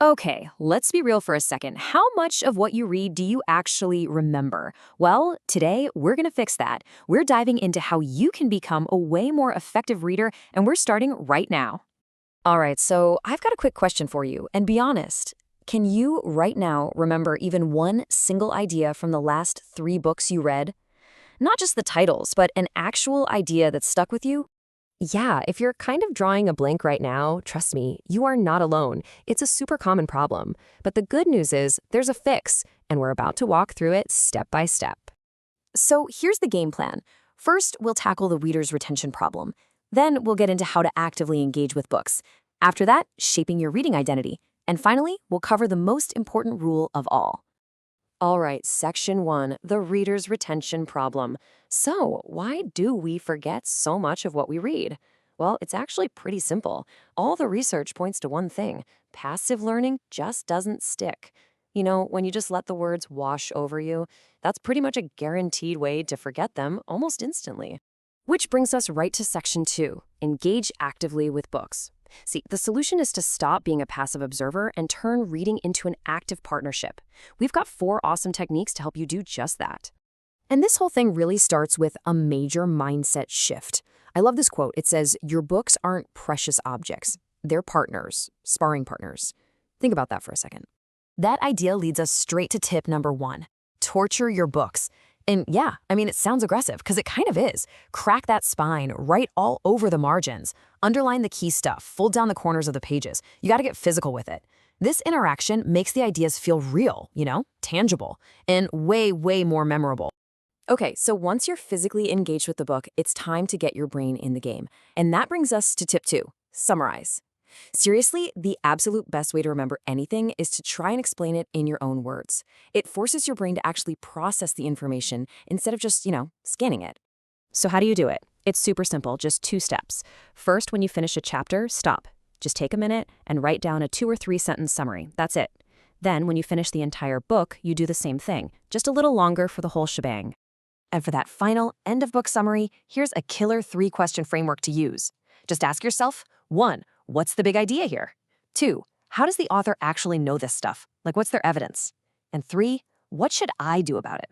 Okay, let's be real for a second. How much of what you read do you actually remember? Well, today we're going to fix that. We're diving into how you can become a way more effective reader, and we're starting right now. All right, so I've got a quick question for you, and be honest. Can you right now remember even one single idea from the last 3 books you read? Not just the titles, but an actual idea that stuck with you? Yeah, if you're kind of drawing a blank right now, trust me, you are not alone. It's a super common problem. But the good news is there's a fix, and we're about to walk through it step by step. So here's the game plan. First, we'll tackle the reader's retention problem. Then we'll get into how to actively engage with books. After that, shaping your reading identity. And finally, we'll cover the most important rule of all. All right, section 1, the reader's retention problem. So, why do we forget so much of what we read? Well, it's actually pretty simple. All the research points to one thing: passive learning just doesn't stick. When you just let the words wash over you, that's pretty much a guaranteed way to forget them almost instantly. Which brings us right to section 2, engage actively with books. See, the solution is to stop being a passive observer and turn reading into an active partnership. We've got 4 awesome techniques to help you do just that. And this whole thing really starts with a major mindset shift. I love this quote. It says, "Your books aren't precious objects. They're partners, sparring partners." Think about that for a second. That idea leads us straight to tip number 1. Torture your books. And yeah, it sounds aggressive because it kind of is. Crack that spine, write all over the margins, underline the key stuff, fold down the corners of the pages. You got to get physical with it. This interaction makes the ideas feel real, tangible, and way, way more memorable. Okay, so once you're physically engaged with the book, it's time to get your brain in the game. And that brings us to tip 2, summarize. Seriously, the absolute best way to remember anything is to try and explain it in your own words. It forces your brain to actually process the information instead of just, scanning it. So how do you do it? It's super simple, just 2 steps. First, when you finish a chapter, stop. Just take a minute and write down a 2 or 3 sentence summary. That's it. Then, when you finish the entire book, you do the same thing, just a little longer for the whole shebang. And for that final end of book summary, here's a killer 3-question framework to use. Just ask yourself, 1, what's the big idea here? 2, how does the author actually know this stuff? Like, what's their evidence? And 3, what should I do about it?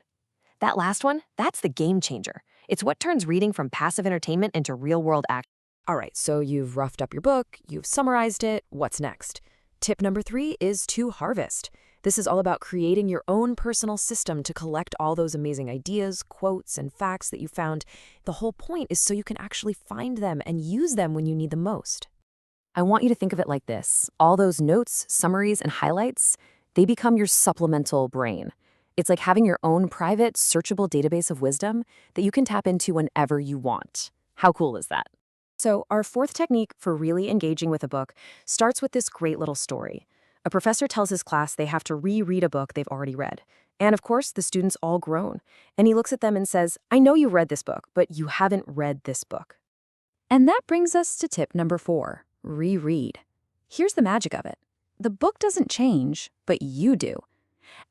That last one, that's the game changer. It's what turns reading from passive entertainment into real-world action. All right, so you've roughed up your book, you've summarized it, what's next? Tip number 3 is to harvest. This is all about creating your own personal system to collect all those amazing ideas, quotes, and facts that you found. The whole point is so you can actually find them and use them when you need them most. I want you to think of it like this. All those notes, summaries, and highlights, they become your supplemental brain. It's like having your own private, searchable database of wisdom that you can tap into whenever you want. How cool is that? So our 4th technique for really engaging with a book starts with this great little story. A professor tells his class they have to reread a book they've already read. And of course, the students all groan. And he looks at them and says, "I know you read this book, but you haven't read this book." And that brings us to tip number 4. Reread. Here's the magic of it. The book doesn't change, but you do.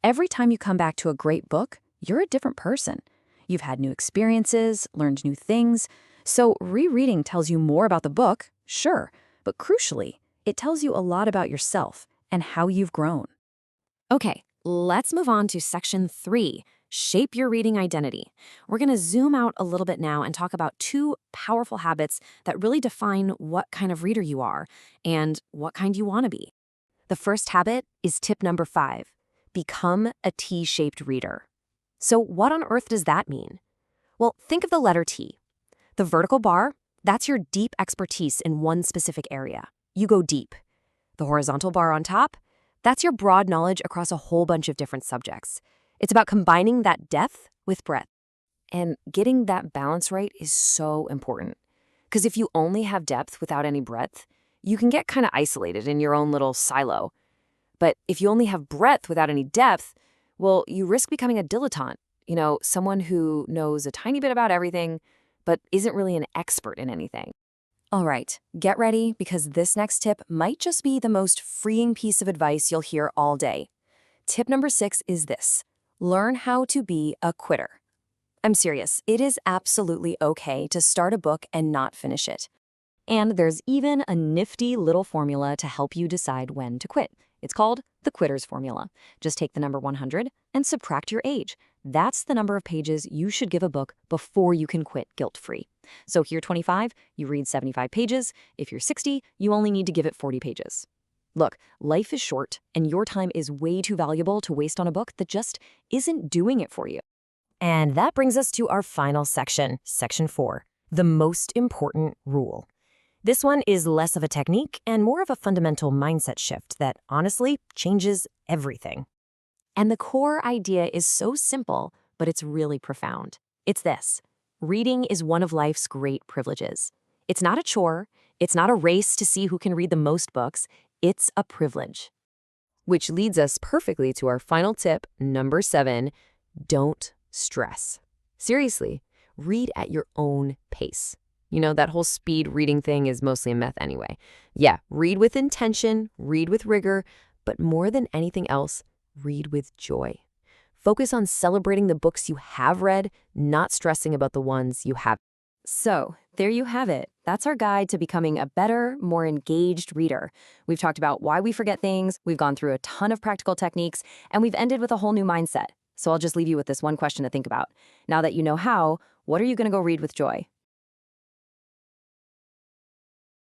Every time you come back to a great book, you're a different person. You've had new experiences, learned new things. So rereading tells you more about the book, sure, but crucially, it tells you a lot about yourself and how you've grown. Okay, let's move on to section 3, shape your reading identity. We're going to zoom out a little bit now and talk about 2 powerful habits that really define what kind of reader you are and what kind you want to be. The first habit is tip number 5, become a T-shaped reader. So what on earth does that mean? Well, think of the letter T. The vertical bar, that's your deep expertise in one specific area. You go deep. The horizontal bar on top, that's your broad knowledge across a whole bunch of different subjects. It's about combining that depth with breadth. And getting that balance right is so important. Because if you only have depth without any breadth, you can get kind of isolated in your own little silo. But if you only have breadth without any depth, well, you risk becoming a dilettante. Someone who knows a tiny bit about everything, but isn't really an expert in anything. All right, get ready because this next tip might just be the most freeing piece of advice you'll hear all day. Tip number 6 is this: learn how to be a quitter. I'm serious, it is absolutely okay to start a book and not finish it. And there's even a nifty little formula to help you decide when to quit. It's called the quitter's formula. Just take the number 100 and subtract your age. That's the number of pages you should give a book before you can quit guilt-free. So if you're 25, you read 75 pages. If you're 60, you only need to give it 40 pages. Look, life is short, and your time is way too valuable to waste on a book that just isn't doing it for you. And that brings us to our final section, Section 4, the most important rule. This one is less of a technique and more of a fundamental mindset shift that honestly changes everything. And the core idea is so simple, but it's really profound. It's this: reading is one of life's great privileges. It's not a chore. It's not a race to see who can read the most books. It's a privilege. Which leads us perfectly to our final tip, number 7, don't stress. Seriously, read at your own pace. You know, that whole speed reading thing is mostly a myth anyway. Yeah, read with intention, read with rigor, but more than anything else, read with joy. Focus on celebrating the books you have read, not stressing about the ones you haven't. So, there you have it. That's our guide to becoming a better, more engaged reader. We've talked about why we forget things, we've gone through a ton of practical techniques, and we've ended with a whole new mindset. So I'll just leave you with this one question to think about. Now that you know how, what are you going to go read with joy?